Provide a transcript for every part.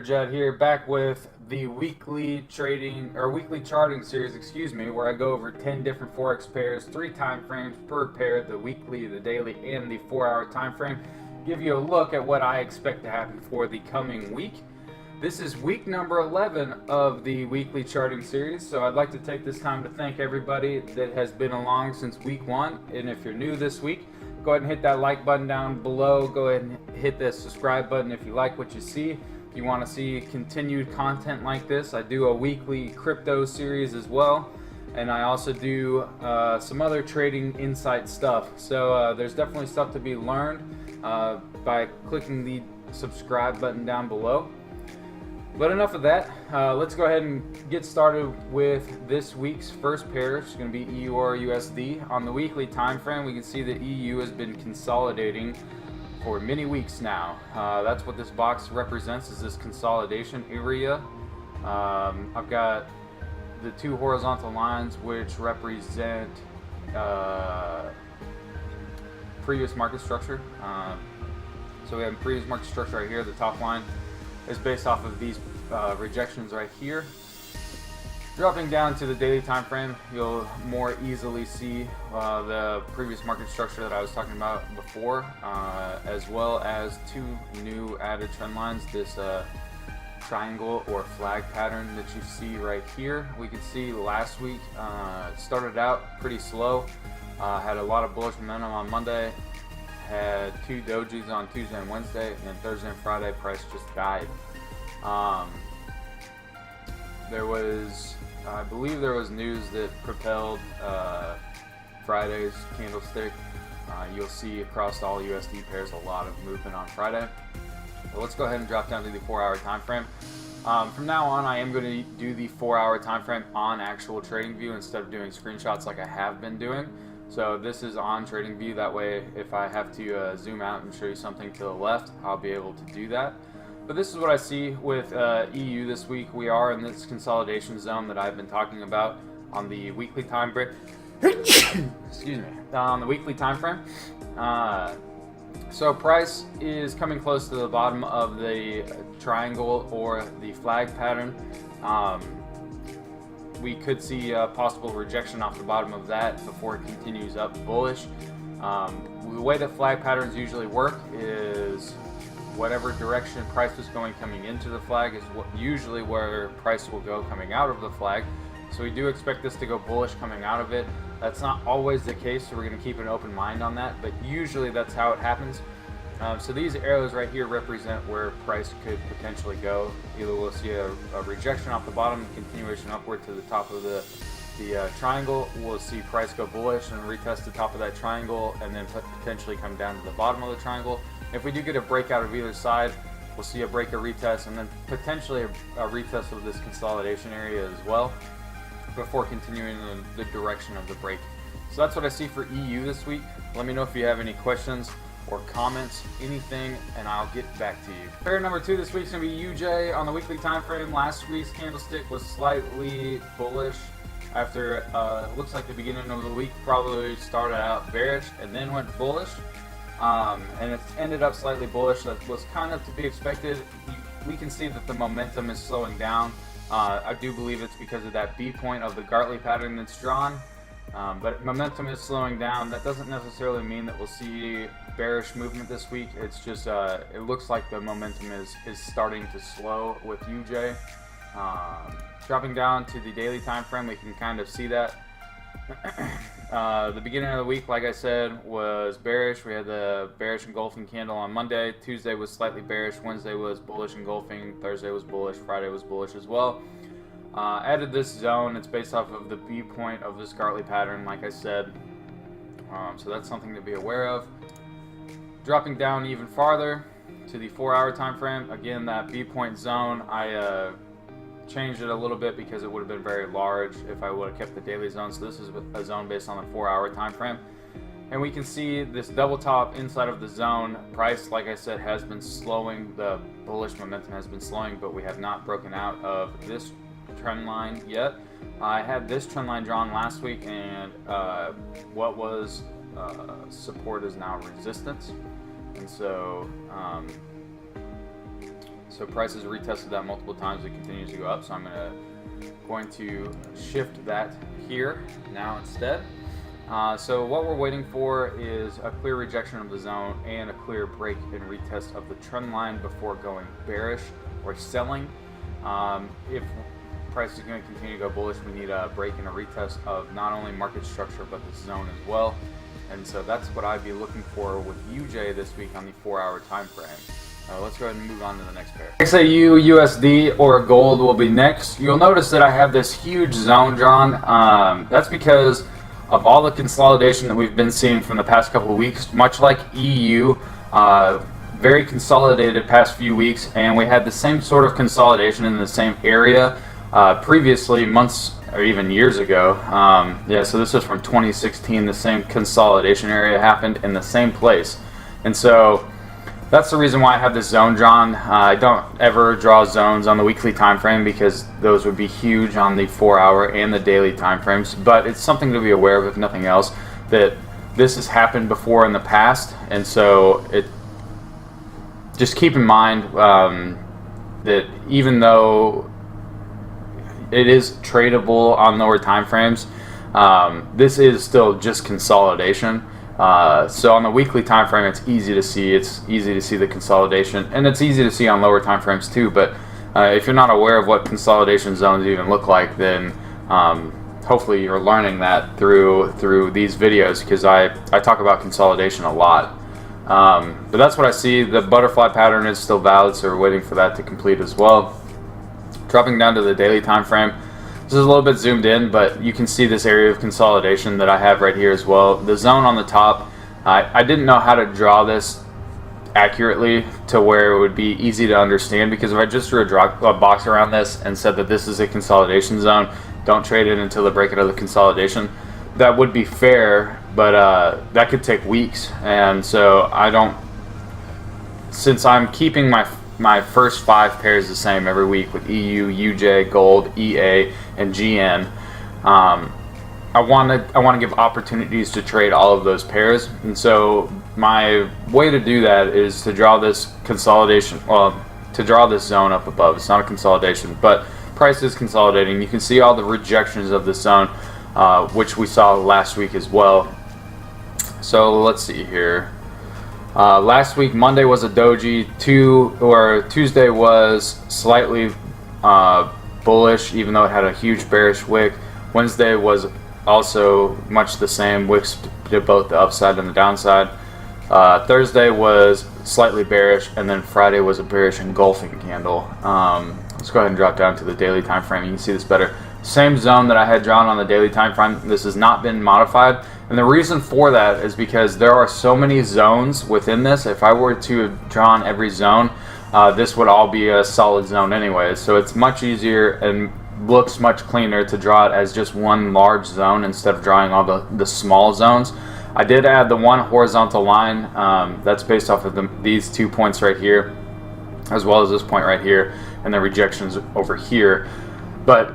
TraderJud here, back with the weekly charting series, where I go over 10 different Forex pairs, 3 time frames per pair, the weekly, the daily, and the 4-hour time frame. Give you a look at what I expect to happen for the coming week. This is week number 11 of the weekly charting series, so I'd like to take this time to thank everybody that has been along since week 1, and if you're new this week, go ahead and hit that like button down below. Go ahead and hit the subscribe button if you like what you see. If you want to see continued content like this, I do a weekly crypto series as well, and I also do some other trading insight stuff. So there's definitely stuff to be learned by clicking the subscribe button down below. But enough of that. Let's go ahead and get started with this week's first pair. It's going to be EU or USD. On the weekly time frame, we can see that EU has been consolidating for many weeks now. That's what this box represents, is this consolidation area. I've got the 2 horizontal lines, which represent previous market structure. So we have previous market structure right here. The top line is based off of these rejections right here. Dropping down to the daily time frame, you'll more easily see the previous market structure that I was talking about before, as well as 2 new added trend lines. This triangle or flag pattern that you see right here. We could see last week it started out pretty slow, had a lot of bullish momentum on Monday, had 2 dojis on Tuesday and Wednesday, and Thursday and Friday price just died. I believe there was news that propelled Friday's candlestick. You'll see across all USD pairs a lot of movement on Friday. Well, let's go ahead and drop down to the 4-hour time frame. From now on, I am going to do the 4-hour time frame on actual TradingView instead of doing screenshots like I have been doing. So this is on TradingView. That way, if I have to zoom out and show you something to the left, I'll be able to do that. But this is what I see with EU this week. We are in this consolidation zone that I've been talking about on the weekly time frame. Excuse me. On the weekly time frame. So price is coming close to the bottom of the triangle or the flag pattern. We could see a possible rejection off the bottom of that before it continues up bullish. The way that flag patterns usually work is whatever direction price was going coming into the flag is usually where price will go coming out of the flag. So we do expect this to go bullish coming out of it. That's not always the case, so we're going to keep an open mind on that, but usually that's how it happens. So these arrows right here represent where price could potentially go. Either we'll see a rejection off the bottom, continuation upward to the top of the triangle. We'll see price go bullish and retest the top of that triangle, and then potentially come down to the bottom of the triangle. If we do get a breakout of either side, we'll see a break, a retest, and then potentially a retest of this consolidation area as well before continuing in the direction of the break. So that's what I see for EU this week. Let me know if you have any questions or comments, anything, and I'll get back to you. Pair number 2 this week is going to be UJ on the weekly time frame. Last week's candlestick was slightly bullish after it looks like the beginning of the week probably started out bearish and then went bullish. And it's ended up slightly bullish. That was kind of to be expected. We can see that the momentum is slowing down. I do believe it's because of that B point of the Gartley pattern that's drawn. But momentum is slowing down. That doesn't necessarily mean that we'll see bearish movement this week. It's just it looks like the momentum is starting to slow with UJ. Dropping down to the daily time frame, we can kind of see that. The beginning of the week, like I said, was bearish. We had the bearish engulfing candle on Monday. Tuesday was slightly bearish. Wednesday was bullish engulfing. Thursday was bullish. Friday was bullish as well. Added this zone. It's based off of the B point of this Gartley pattern, like I said. So that's something to be aware of. Dropping down even farther to the 4-hour time frame. Again, that B point zone, I changed it a little bit because it would have been very large if I would have kept the daily zone. So this is a zone based on the 4-hour time frame, and we can see this double top inside of the zone. Price, like I said, has been slowing. The bullish momentum has been slowing, but we have not broken out of this trend line yet. I had this trend line drawn last week, and what was support is now resistance. And so So price has retested that multiple times. It continues to go up. So I'm going to shift that here now instead. So what we're waiting for is a clear rejection of the zone and a clear break and retest of the trend line before going bearish or selling. If price is going to continue to go bullish, we need a break and a retest of not only market structure but the zone as well. And so that's what I'd be looking for with UJ this week on the 4-hour time frame. Let's go ahead and move on to the next pair. XAU, USD, or gold will be next. You'll notice that I have this huge zone drawn. That's because of all the consolidation that we've been seeing from the past couple of weeks. Much like EU, very consolidated past few weeks, and we had the same sort of consolidation in the same area previously, months or even years ago. Yeah, so this is from 2016. The same consolidation area happened in the same place, and so that's the reason why I have this zone drawn. I don't ever draw zones on the weekly time frame because those would be huge on the 4-hour and the daily time frames, but it's something to be aware of, if nothing else, that this has happened before in the past. And so just keep in mind that even though it is tradable on lower time frames, this is still just consolidation. So on the weekly time frame, it's easy to see. It's easy to see the consolidation, and it's easy to see on lower time frames too. But if you're not aware of what consolidation zones even look like, then hopefully you're learning that through these videos, because I talk about consolidation a lot. But that's what I see. The butterfly pattern is still valid, so we're waiting for that to complete as well. Dropping down to the daily time frame. This is a little bit zoomed in, but you can see this area of consolidation that I have right here as well. The zone on the top, I didn't know how to draw this accurately to where it would be easy to understand, because if I just drew a box around this and said that this is a consolidation zone, don't trade it until the break out of the consolidation, that would be fair, but that could take weeks. And so since I'm keeping my first 5 pairs the same every week with EU, UJ, Gold, EA, and GN, I want to give opportunities to trade all of those pairs. And so my way to do that is to draw this consolidation, to draw this zone up above. It's not a consolidation, but price is consolidating. You can see all the rejections of the zone, which we saw last week as well. So let's see here. Last week, Monday was a doji, Tuesday was slightly bullish, even though it had a huge bearish wick. Wednesday was also much the same. Wicks did both the upside and the downside. Thursday was slightly bearish, and then Friday was a bearish engulfing candle. Let's go ahead and drop down to the daily time frame. You can see this better. Same zone that I had drawn on the daily time frame. This has not been modified, and the reason for that is because there are so many zones within this. If I were to have drawn every zone, this would all be a solid zone anyway. So it's much easier and looks much cleaner to draw it as just one large zone instead of drawing all the small zones. I did add the one horizontal line that's based off of these 2 points right here, as well as this point right here, and the rejections over here. But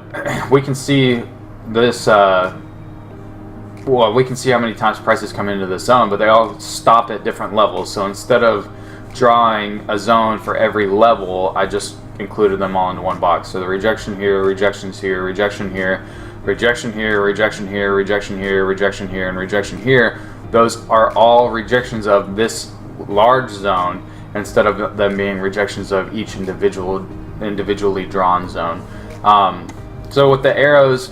we can see this, we can see how many times prices come into the zone, but they all stop at different levels. So instead of drawing a zone for every level, I just included them all into one box. So the rejection here, rejections here, rejection here, rejection here, rejection here, rejection here, rejection here, and rejection here. Those are all rejections of this large zone instead of them being rejections of each individually drawn zone. So with the arrows,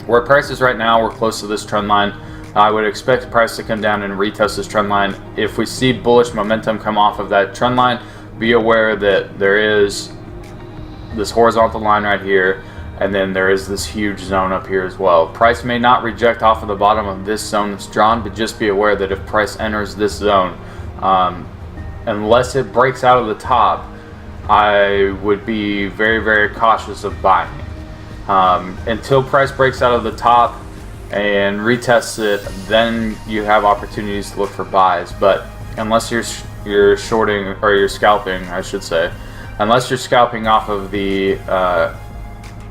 where price is right now, we're close to this trend line. I would expect price to come down and retest this trend line. If we see bullish momentum come off of that trend line, be aware that there is this horizontal line right here, and then there is this huge zone up here as well. Price may not reject off of the bottom of this zone that's drawn, but just be aware that if price enters this zone, unless it breaks out of the top, I would be very, very cautious of buying it. Until price breaks out of the top and retests it, then you have opportunities to look for buys. But unless you're shorting, or you're scalping, I should say, unless you're scalping off of the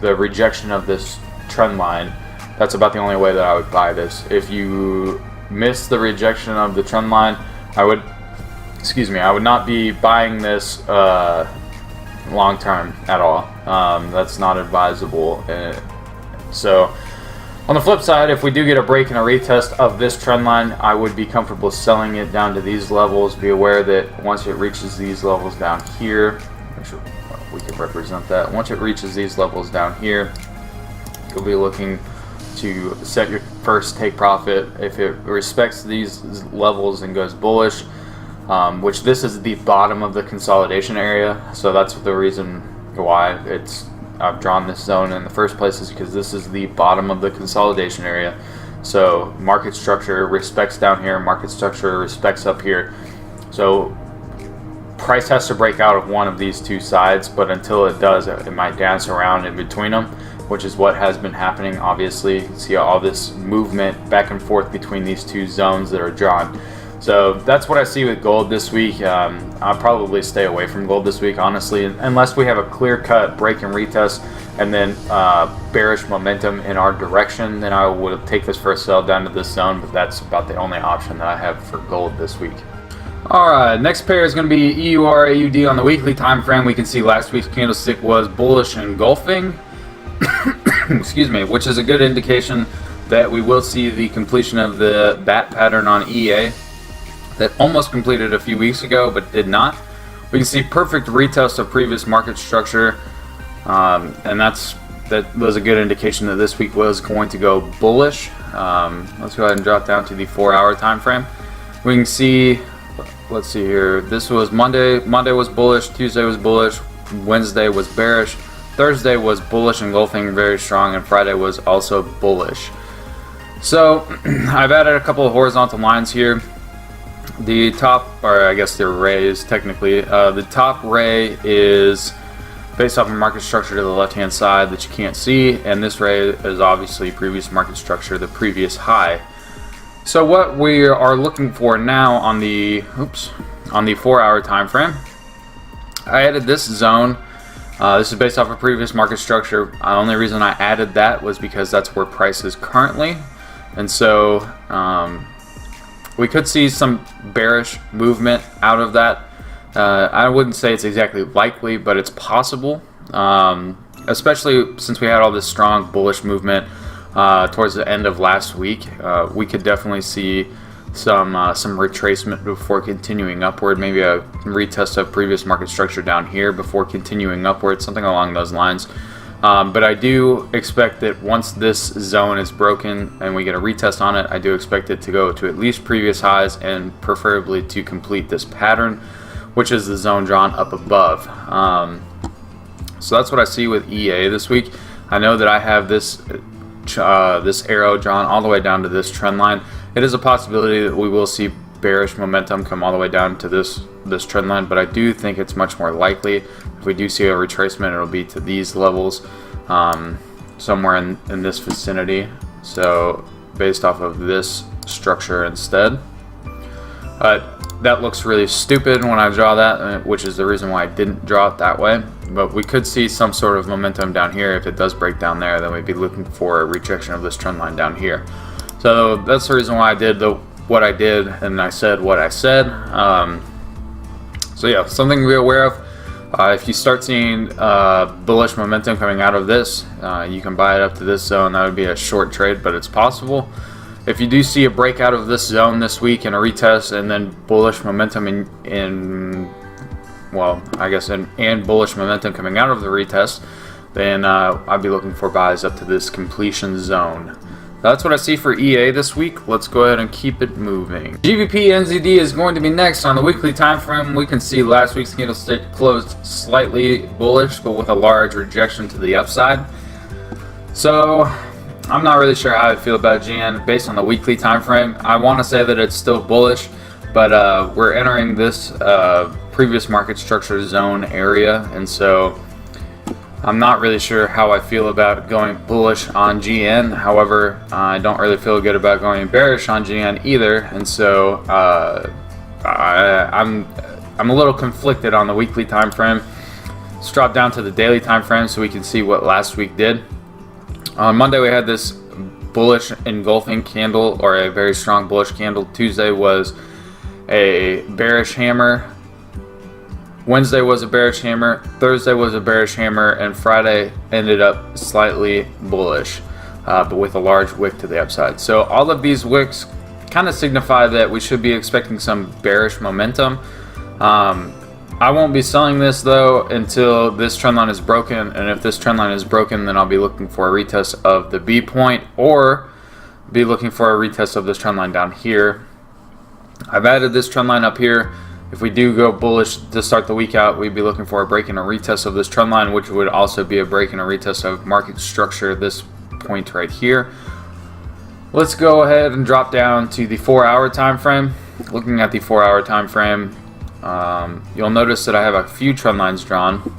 rejection of this trend line, that's about the only way that I would buy this. If you miss the rejection of the trend line, I would not be buying this long term at all. That's not advisable. So on the flip side, if we do get a break and a retest of this trend line, I would be comfortable selling it down to these levels. Be aware that once it reaches these levels down here, make sure we can represent that. Once it reaches these levels down here, you'll be looking to set your first take profit. If it respects these levels and goes bullish, which this is the bottom of the consolidation area, so that's the reason why I've drawn this zone in the first place, is because this is the bottom of the consolidation area. So market structure respects down here, market structure respects up here. So price has to break out of one of these two sides, but until it does, it might dance around in between them, which is what has been happening. Obviously, you see all this movement back and forth between these two zones that are drawn. So that's what I see with gold this week. I'll probably stay away from gold this week, honestly, unless we have a clear-cut break and retest and then bearish momentum in our direction. Then I would take this first sell down to this zone, but that's about the only option that I have for gold this week. All right, next pair is going to be EUR AUD on the weekly time frame. We can see last week's candlestick was bullish engulfing, excuse me, which is a good indication that we will see the completion of the bat pattern on EA that almost completed a few weeks ago but did not. We can see perfect retest of previous market structure, and that was a good indication that this week was going to go bullish. Let's go ahead and drop down to the 4-hour time frame. We can see, let's see here, this was Monday was bullish, Tuesday was bullish, Wednesday was bearish, Thursday was bullish engulfing very strong, and Friday was also bullish. So I've added a couple of horizontal lines here. The top, or I guess they're rays technically, the top ray is based off of market structure to the left hand side that you can't see, and this ray is obviously previous market structure, the previous high. So what we are looking for now on the 4-hour time frame, I added this zone. This is based off of previous market structure. The only reason I added that was because that's where price is currently, and so we could see some bearish movement out of that. I wouldn't say it's exactly likely, but it's possible, especially since we had all this strong bullish movement towards the end of last week. We could definitely see some retracement before continuing upward, maybe a retest of previous market structure down here before continuing upward, something along those lines. But I do expect that once this zone is broken and we get a retest on it, I do expect it to go to at least previous highs and preferably to complete this pattern, which is the zone drawn up above. So that's what I see with EA this week. I know that I have this arrow drawn all the way down to this trend line. It is a possibility that we will see bearish momentum come all the way down to this trend line, but I do think it's much more likely if we do see a retracement, it'll be to these levels, somewhere in this vicinity. So based off of this structure instead. That looks really stupid when I draw that, which is the reason why I didn't draw it that way. But we could see some sort of momentum down here. If it does break down there, then we'd be looking for a rejection of this trend line down here. So that's the reason why I did what I did, and I said what I said. So yeah, something to be aware of. If you start seeing bullish momentum coming out of this, you can buy it up to this zone. That would be a short trade, but it's possible. If you do see a breakout of this zone this week and a retest, and then bullish momentum and bullish momentum coming out of the retest, then I'd be looking for buys up to this completion zone. That's what I see for EA this week. Let's go ahead and keep it moving. GBP NZD is going to be next on the weekly time frame. We can see last week's candlestick closed slightly bullish, but with a large rejection to the upside. So I'm not really sure how I feel about GN based on the weekly time frame. I want to say that it's still bullish, but we're entering this previous market structure zone area, and so I'm not really sure how I feel about going bullish on GN. However, I don't really feel good about going bearish on GN either, and so I'm a little conflicted on the weekly time frame. Let's drop down to the daily time frame so we can see what last week did. On Monday we had this bullish engulfing candle, or a very strong bullish candle. Tuesday was a bearish hammer. Wednesday was a bearish hammer, Thursday was a bearish hammer, and Friday ended up slightly bullish, but with a large wick to the upside. So all of these wicks kind of signify that we should be expecting some bearish momentum. I won't be selling this though until this trend line is broken, and if this trend line is broken, then I'll be looking for a retest of the B point, or be looking for a retest of this trend line down here. I've added this trend line up here. If we do go bullish to start the week out, we'd be looking for a break and a retest of this trend line, which would also be a break and a retest of market structure, this point right here. Let's go ahead and drop down to the 4-hour time frame. Looking at the 4-hour time frame, you'll notice that I have a few trend lines drawn.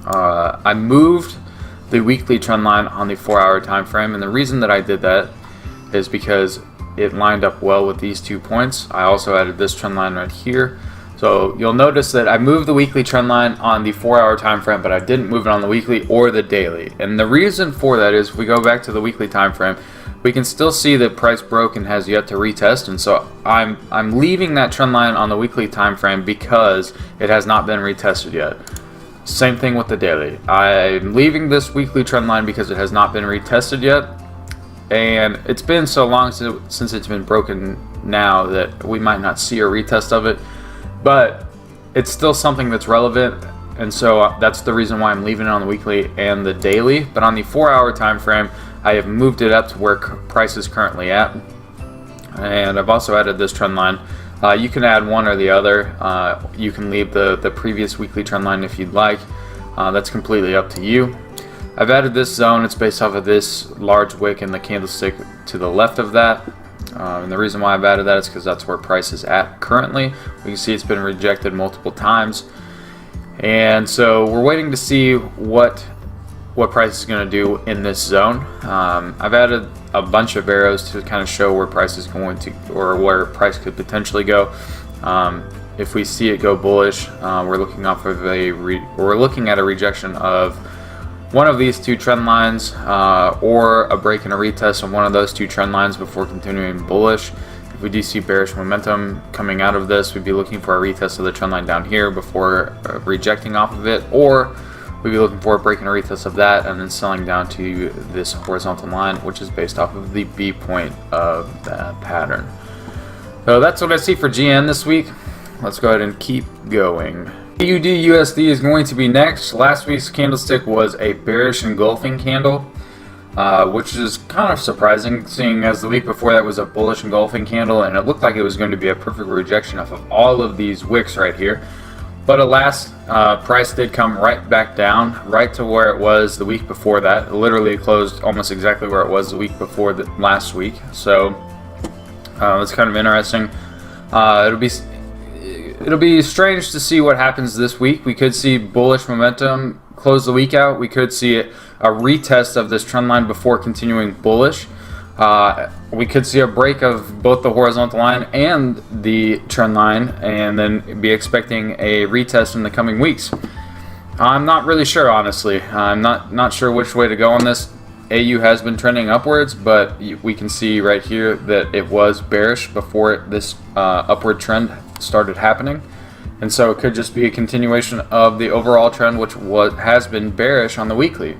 I moved the weekly trend line on the 4-hour time frame, and the reason that I did that is because it lined up well with these 2 points. I also added this trend line right here. So you'll notice that I moved the weekly trend line on the 4-hour time frame, but I didn't move it on the weekly or the daily. And the reason for that is, if we go back to the weekly time frame, we can still see that price broke and has yet to retest, and so I'm leaving that trend line on the weekly time frame because it has not been retested yet. Same thing with the daily. I'm leaving this weekly trend line because it has not been retested yet, and it's been so long since it's been broken now that we might not see a retest of it, but it's still something that's relevant, and so that's the reason why I'm leaving it on the weekly and the daily. But on the 4-hour time frame, I have moved it up to where price is currently at, and I've also added this trend line. You can add one or the other. You can leave the previous weekly trend line if you'd like. That's completely up to you. I've added this zone. It's based off of this large wick and the candlestick to the left of that. And the reason why I've added that is because that's where price is at currently. We can see it's been rejected multiple times. And so we're waiting to see what price is going to do in this zone. I've added a bunch of arrows to kind of show where price is going to, or where price could potentially go. If we see it go bullish, we're looking at a rejection of one of these 2 trend lines, or a break and a retest of one of those 2 trend lines before continuing bullish. If we do see bearish momentum coming out of this, we'd be looking for a retest of the trend line down here before rejecting off of it, or we'd be looking for a break and a retest of that and then selling down to this horizontal line, which is based off of the B point of that pattern. So that's what I see for GN this week. Let's go ahead and keep going. AUD USD is going to be next. Last week's candlestick was a bearish engulfing candle, which is kind of surprising, seeing as the week before that was a bullish engulfing candle, and it looked like it was going to be a perfect rejection off of all of these wicks right here. But alas, price did come right back down, right to where it was the week before that. It literally closed almost exactly where it was the week before last week. So it's kind of interesting. It'll be strange to see what happens this week. We could see bullish momentum close the week out. We could see a retest of this trend line before continuing bullish. We could see a break of both the horizontal line and the trend line, and then be expecting a retest in the coming weeks. I'm not really sure, honestly. I'm not sure which way to go on this. AU has been trending upwards, but we can see right here that it was bearish before this upward trend started happening, and so it could just be a continuation of the overall trend, which has been bearish on the weekly.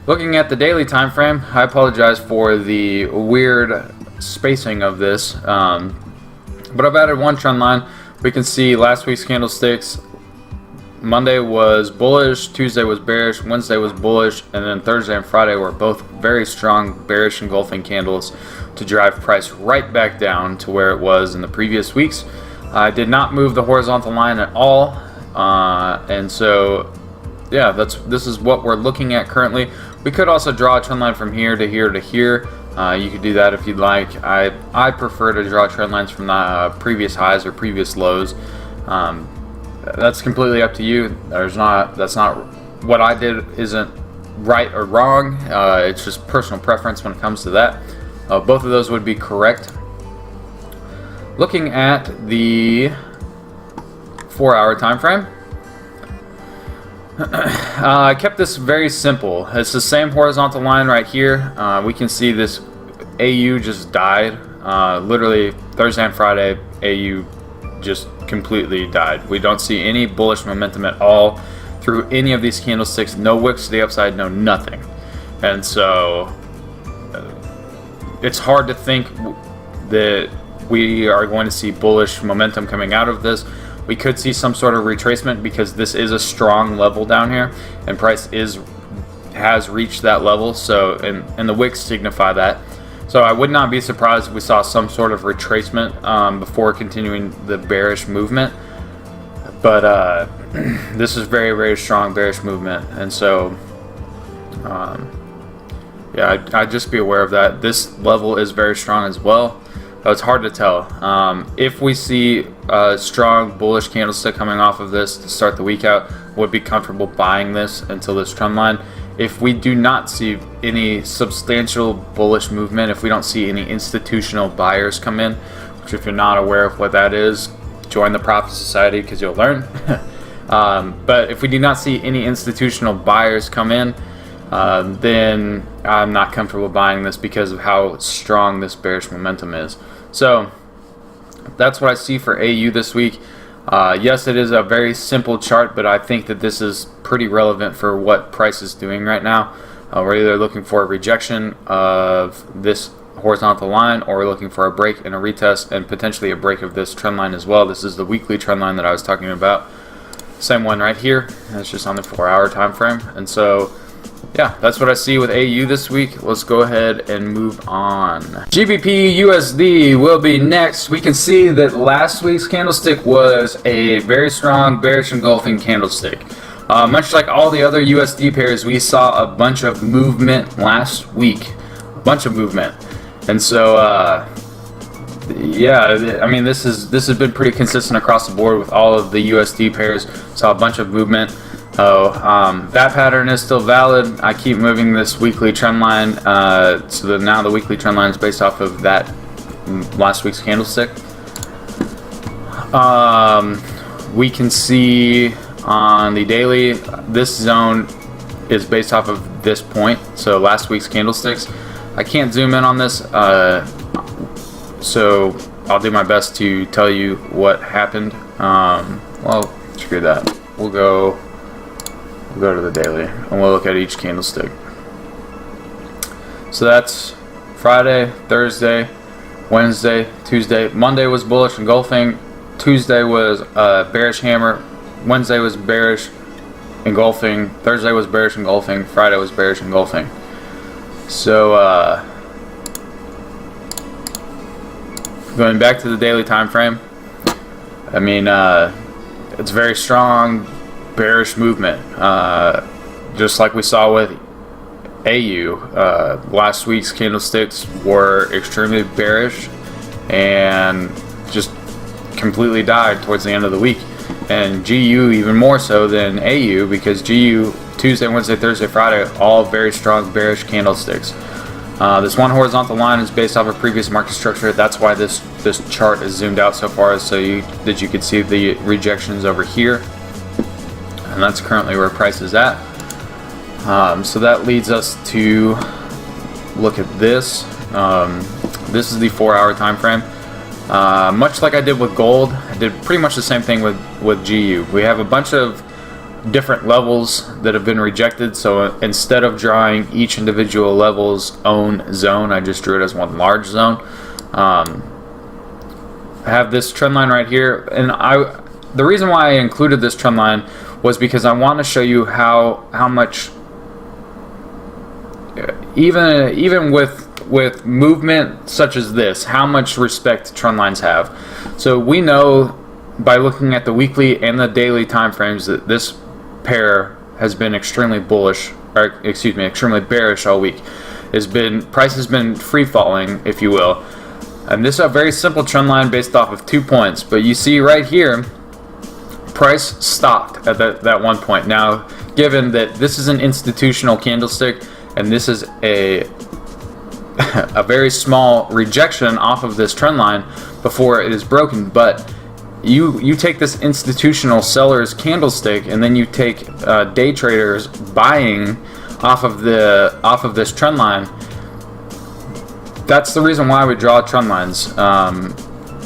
Looking at the daily time frame, I apologize for the weird spacing of this, but I've added one trend line. We can see last week's candlesticks. Monday was bullish, Tuesday was bearish, Wednesday was bullish, and then Thursday and Friday were both very strong bearish engulfing candles to drive price right back down to where it was in the previous weeks. I did not move the horizontal line at all, and so yeah, this is what we're looking at currently. We could also draw a trend line from here to here to here. You could do that if you'd like. I prefer to draw trend lines from the previous highs or previous lows. That's completely up to you. That's not what I did. Isn't right or wrong. It's just personal preference when it comes to that. Both of those would be correct. Looking at the 4-hour time frame, I kept this very simple. It's the same horizontal line right here. We can see this AU just died. Literally Thursday and Friday, AU just completely died. We don't see any bullish momentum at all through any of these candlesticks. No wicks to the upside, no nothing. And so it's hard to think that we are going to see bullish momentum coming out of this. We could see some sort of retracement because this is a strong level down here, and price has reached that level. So and the wicks signify that. So I would not be surprised if we saw some sort of retracement before continuing the bearish movement. But this is very, very strong bearish movement, and so yeah, I'd just be aware of that. This level is very strong as well. It's hard to tell. If we see a strong bullish candlestick coming off of this to start the week out, would be comfortable buying this until this trend line. If we do not see any substantial bullish movement, if we don't see any institutional buyers come in, which if you're not aware of what that is, join the Profit Society because you'll learn. But if we do not see any institutional buyers come in, then I'm not comfortable buying this because of how strong this bearish momentum is. So that's what I see for AU this week. Yes, it is a very simple chart, but I think that this is pretty relevant for what price is doing right now. We're either looking for a rejection of this horizontal line, or we're looking for a break and a retest, and potentially a break of this trend line as well. This is the weekly trend line that I was talking about. Same one right here. It's just on the 4-hour time frame. And so yeah, that's what I see with AU this week. Let's go ahead and move on. GBP USD will be next. We can see that last week's candlestick was a very strong bearish engulfing candlestick. Much like all the other USD pairs, we saw a bunch of movement last week. A bunch of movement. And so yeah, I mean, this has been pretty consistent across the board with all of the USD pairs. Saw a bunch of movement. That pattern is still valid. I keep moving this weekly trend line, so that now the weekly trend line is based off of that last week's candlestick. We can see on the daily, this zone is based off of this point, so last week's candlesticks. I can't zoom in on this, so I'll do my best to tell you what happened. Well, screw that. We'll go to the daily and we'll look at each candlestick. So that's Friday, Thursday, Wednesday, Tuesday. Monday was bullish engulfing. Tuesday was bearish hammer. Wednesday was bearish engulfing. Thursday was bearish engulfing. Friday was bearish engulfing. So going back to the daily time frame, I mean, it's very strong bearish movement, just like we saw with AU. Last week's candlesticks were extremely bearish and just completely died towards the end of the week, and GU even more so than AU, because GU Tuesday, Wednesday, Thursday, Friday, all very strong bearish candlesticks. This one horizontal line is based off of previous market structure. That's why this chart is zoomed out so far, so that you could see the rejections over here. And that's currently where price is at. So that leads us to look at this. This is the 4-hour time frame. Much like I did with gold, I did pretty much the same thing with GU. We have a bunch of different levels that have been rejected, so instead of drawing each individual level's own zone, I just drew it as one large zone. I have this trend line right here, and the reason why I included this trend line was because I want to show you how much, even with movement such as this, how much respect trend lines have. So we know by looking at the weekly and the daily time frames that this pair has been extremely bullish, or excuse me, extremely bearish all week. Price has been free falling, if you will. And this is a very simple trend line based off of 2 points, but you see right here, price stopped at that one point. Now, given that this is an institutional candlestick and this is a very small rejection off of this trend line before it is broken, but you take this institutional seller's candlestick and then you take day traders buying off of this trend line. That's the reason why we draw trend lines,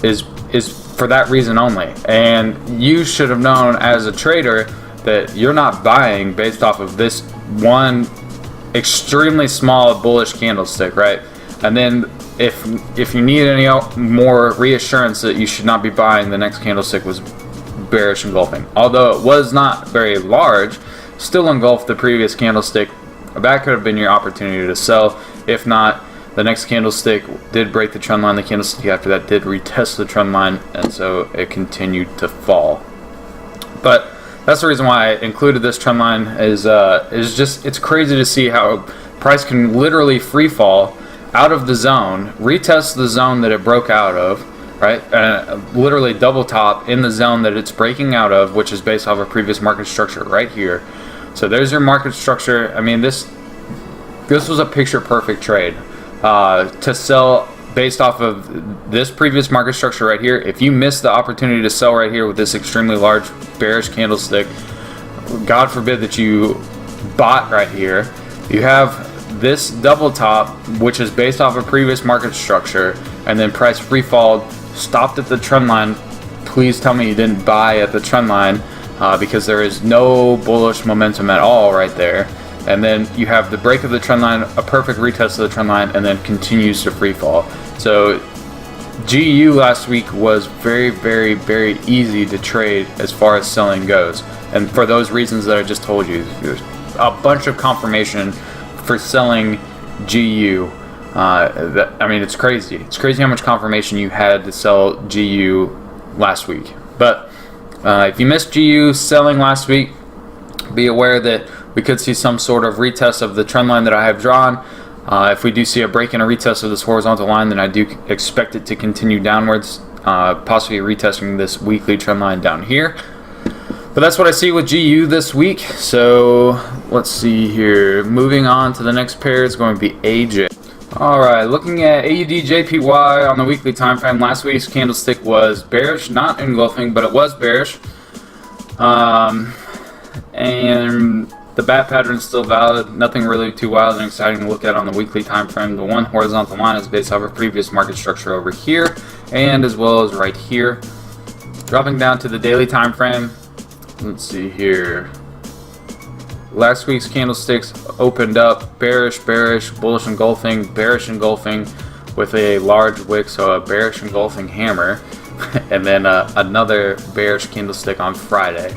is for that reason only. And you should have known as a trader that you're not buying based off of this one extremely small bullish candlestick, right? And then if you need any more reassurance that you should not be buying, the next candlestick was bearish engulfing. Although it was not very large, still engulfed the previous candlestick. That could have been your opportunity to sell. If not, the next candlestick did break the trend line. The candlestick after that did retest the trend line, and so it continued to fall. But that's the reason why I included this trend line. Is just, it's crazy to see how price can literally free fall out of the zone, retest the zone that it broke out of, right? Literally double top in the zone that it's breaking out of, which is based off a previous market structure right here. So there's your market structure. I mean, this was a picture perfect trade to sell based off of this previous market structure right here. If you miss the opportunity to sell right here with this extremely large bearish candlestick, God forbid that you bought right here, you have this double top, which is based off a previous market structure, and then price free fall, stopped at the trend line. Please tell me you didn't buy at the trend line, because there is no bullish momentum at all right there. And then you have the break of the trend line, a perfect retest of the trend line, and then continues to free fall. So GU last week was very, very, very easy to trade as far as selling goes. And for those reasons that I just told you, there's a bunch of confirmation for selling GU. I mean, it's crazy. It's crazy how much confirmation you had to sell GU last week. But if you missed GU selling last week, be aware that we could see some sort of retest of the trend line that I have drawn. If we do see a break and a retest of this horizontal line, then I do expect it to continue downwards, possibly retesting this weekly trend line down here. But that's what I see with GU this week. So let's see here. Moving on to the next pair is going to be AJ. Alright, looking at AUD-JPY on the weekly time frame, last week's candlestick was bearish, not engulfing, but it was bearish. And the bat pattern is still valid. Nothing really too wild and exciting to look at on the weekly time frame. The one horizontal line is based off a previous market structure over here, and as well as right here. Dropping down to the daily time frame. Let's see here. Last week's candlesticks opened up bearish, bearish, bullish engulfing, bearish engulfing with a large wick, so a bearish engulfing hammer, and then another bearish candlestick on Friday.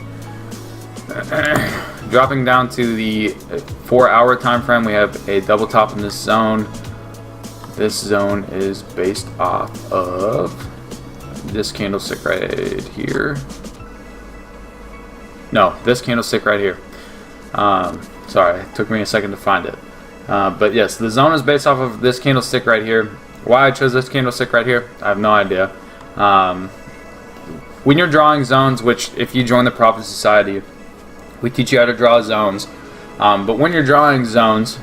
Dropping down to the 4-hour time frame, we have a double top in this zone. This zone is based off of this candlestick right here. No, this candlestick right here. Sorry, it took me a second to find it. But yes, the zone is based off of this candlestick right here. Why I chose this candlestick right here, I have no idea. When you're drawing zones, which if you join the Profit Society, we teach you how to draw zones. But when you're drawing zones,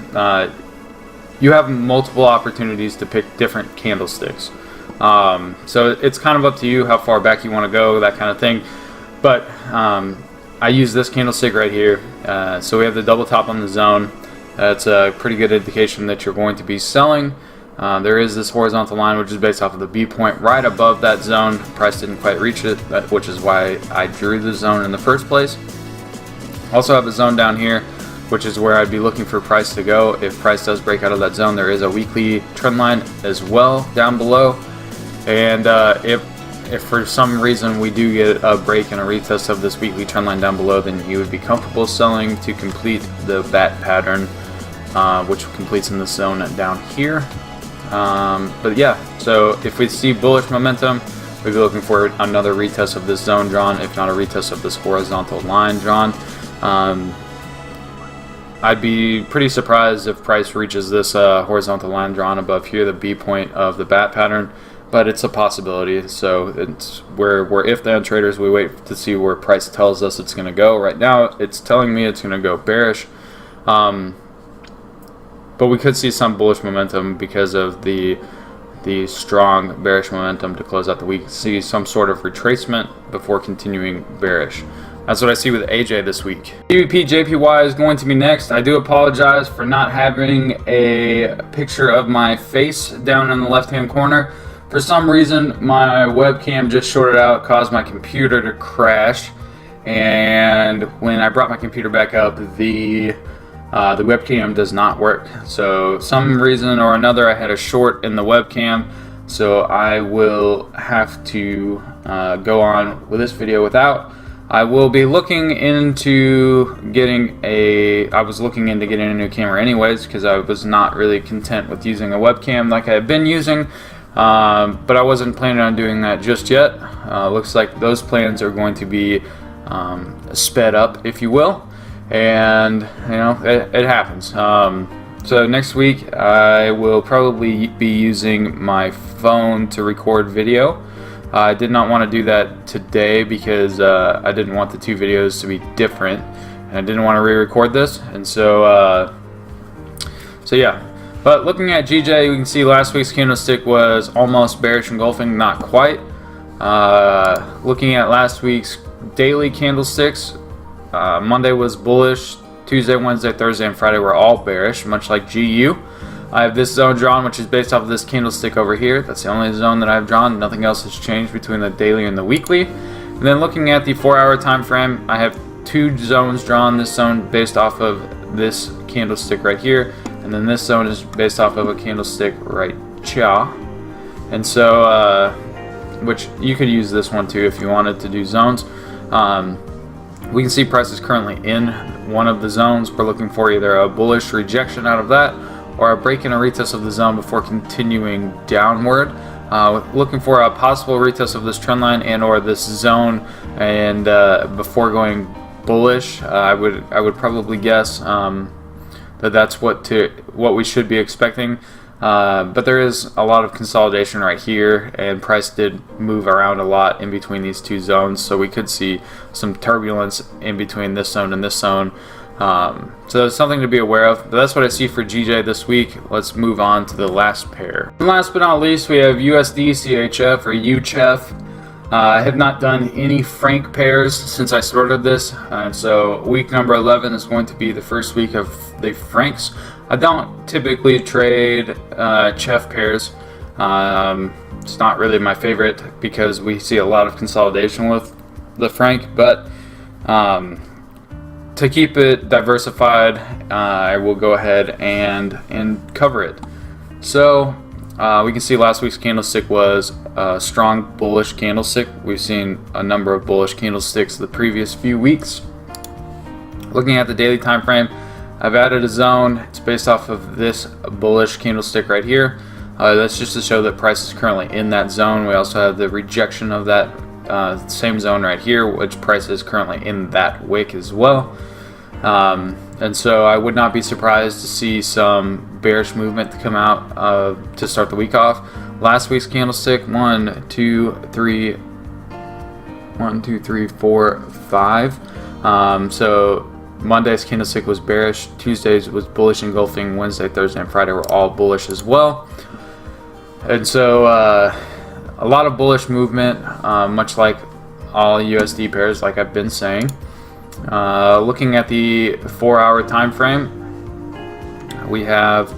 you have multiple opportunities to pick different candlesticks. So it's kind of up to you how far back you want to go, that kind of thing. But I use this candlestick right here. So we have the double top on the zone. That's a pretty good indication that you're going to be selling. There is this horizontal line, which is based off of the B point right above that zone. Price didn't quite reach it, which is why I drew the zone in the first place. Also have a zone down here, which is where I'd be looking for price to go. If price does break out of that zone, there is a weekly trend line as well down below. And if for some reason we do get a break and a retest of this weekly trend line down below, then you would be comfortable selling to complete the bat pattern, which completes in this zone down here. But yeah, so if we see bullish momentum, we'd be looking for another retest of this zone drawn, if not a retest of this horizontal line drawn. I'd be pretty surprised if price reaches this horizontal line drawn above here, the B point of the bat pattern, but it's a possibility. So it's we're if-then traders. We wait to see where price tells us it's going to go. Right now, it's telling me it's going to go bearish, but we could see some bullish momentum because of the strong bearish momentum to close out the week. See some sort of retracement before continuing bearish. That's what I see with AJ this week. GBP-JPY is going to be next. I do apologize for not having a picture of my face down in the left-hand corner. For some reason, my webcam just shorted out, caused my computer to crash, and when I brought my computer back up, the webcam does not work. So some reason or another, I had a short in the webcam, so I will have to go on with this video without. I will be looking into getting I was looking into getting a new camera anyways, because I was not really content with using a webcam like I had been using, but I wasn't planning on doing that just yet. Looks like those plans are going to be sped up, if you will, and you know, it happens. So next week I will probably be using my phone to record video. I did not want to do that today because I didn't want the two videos to be different, and I didn't want to re-record this, and so yeah. But looking at GJ, we can see last week's candlestick was almost bearish engulfing, not quite. Looking at last week's daily candlesticks, Monday was bullish, Tuesday, Wednesday, Thursday, and Friday were all bearish, much like GU. I have this zone drawn, which is based off of this candlestick over here. That's the only zone that I've drawn. Nothing else has changed between the daily and the weekly. And then looking at the 4-hour time frame, I have two zones drawn. This zone based off of this candlestick right here, and then this zone is based off of a candlestick right here. And so, which you could use this one too if you wanted to do zones. We can see price is currently in one of the zones. We're looking for either a bullish rejection out of that, or a break and a retest of the zone before continuing downward. Looking for a possible retest of this trend line and or this zone, and before going bullish, I would probably guess that's what we should be expecting. But there is a lot of consolidation right here, and price did move around a lot in between these two zones, so we could see some turbulence in between this zone and this zone. So it's something to be aware of. But that's what I see for GJ this week. Let's move on to the last pair. And last but not least, we have USD CHF or UCHF. I have not done any franc pairs since I started this, so week number 11 is going to be the first week of the francs. I don't typically trade CHF pairs. It's not really my favorite because we see a lot of consolidation with the franc, but to keep it diversified, I will go ahead and cover it. So we can see last week's candlestick was a strong bullish candlestick. We've seen a number of bullish candlesticks the previous few weeks. Looking at the daily time frame, I've added a zone. It's based off of this bullish candlestick right here. That's just to show that price is currently in that zone. We also have the rejection of that same zone right here, which price is currently in that wick as well. And so I would not be surprised to see some bearish movement to come out to start the week off. Last week's candlestick, 1, 2, 3, 4, 5. So Monday's candlestick was bearish, Tuesday's was bullish engulfing, Wednesday, Thursday, and Friday were all bullish as well. And so a lot of bullish movement, much like all USD pairs, like I've been saying. Looking at the 4-hour time frame, we have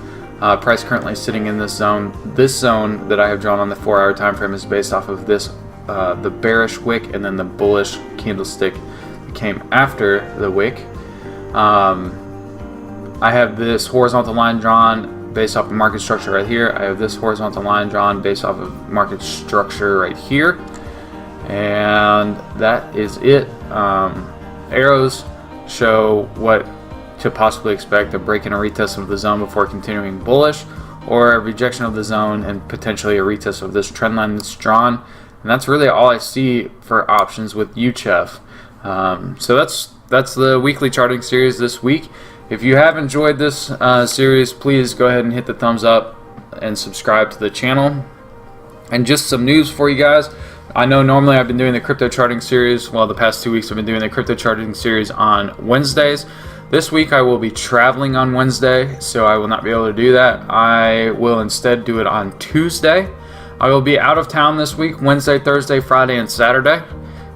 price currently sitting in this zone. This zone that I have drawn on the 4-hour time frame is based off of this the bearish wick and then the bullish candlestick that came after the wick. I have this horizontal line drawn based off of market structure right here. I have this horizontal line drawn based off of market structure right here, and that is it. Arrows show what to possibly expect: a break and a retest of the zone before continuing bullish, or a rejection of the zone and potentially a retest of this trend line that's drawn. And that's really all I see for options with UCHF. So that's the weekly charting series this week. If you have enjoyed this series, please go ahead and hit the thumbs up and subscribe to the channel. And just some news for you guys. I know normally I've been doing the crypto charting series. Well, the past 2 weeks I've been doing the crypto charting series on Wednesdays. This week I will be traveling on Wednesday, so I will not be able to do that. I will instead do it on Tuesday. I will be out of town this week, Wednesday, Thursday, Friday, and Saturday.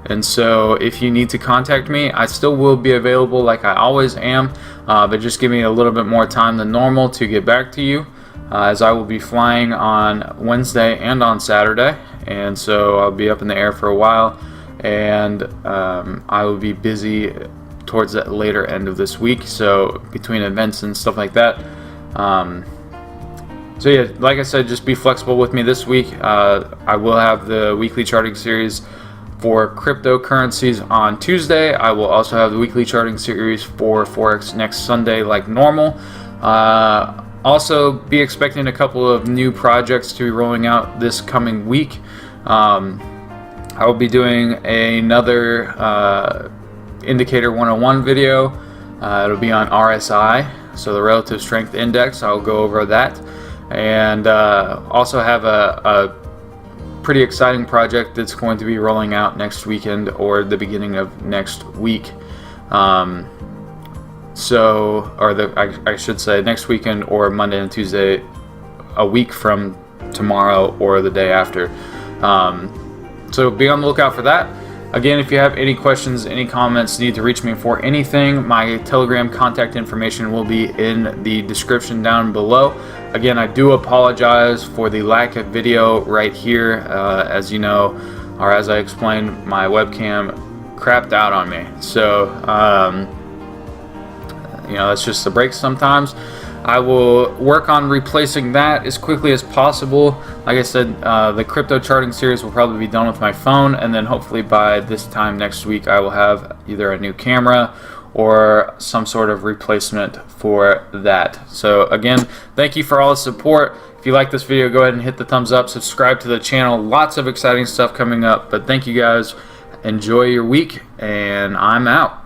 And so if you need to contact me, I still will be available like I always am, but just give me a little bit more time than normal to get back to you. as I will be flying on Wednesday and on Saturday, and so I'll be up in the air for a while, and I will be busy towards the later end of this week, so between events and stuff like that. So yeah, like I said, just be flexible with me this week. I will have the weekly charting series for cryptocurrencies on Tuesday. I will also have the weekly charting series for Forex next Sunday like normal. Also be expecting a couple of new projects to be rolling out this coming week. I will be doing another Indicator 101 video. It'll be on RSI, so the Relative Strength Index. I'll go over that, and also have a pretty exciting project that's going to be rolling out next weekend or the beginning of next week. I should say next weekend or Monday and Tuesday, a week from tomorrow or the day after. So be on the lookout for that. Again, if you have any questions, any comments, need to reach me for anything, my Telegram contact information will be in the description down below. Again, I do apologize for the lack of video right here. As you know, or as I explained, my webcam crapped out on me. So, that's just the break sometimes. I will work on replacing that as quickly as possible. Like I said, the crypto charting series will probably be done with my phone, and then hopefully by this time next week I will have either a new camera or some sort of replacement for that. So again, thank you for all the support. If you like this video, go ahead and hit the thumbs up, subscribe to the channel. Lots of exciting stuff coming up, but thank you guys. Enjoy your week, and I'm out.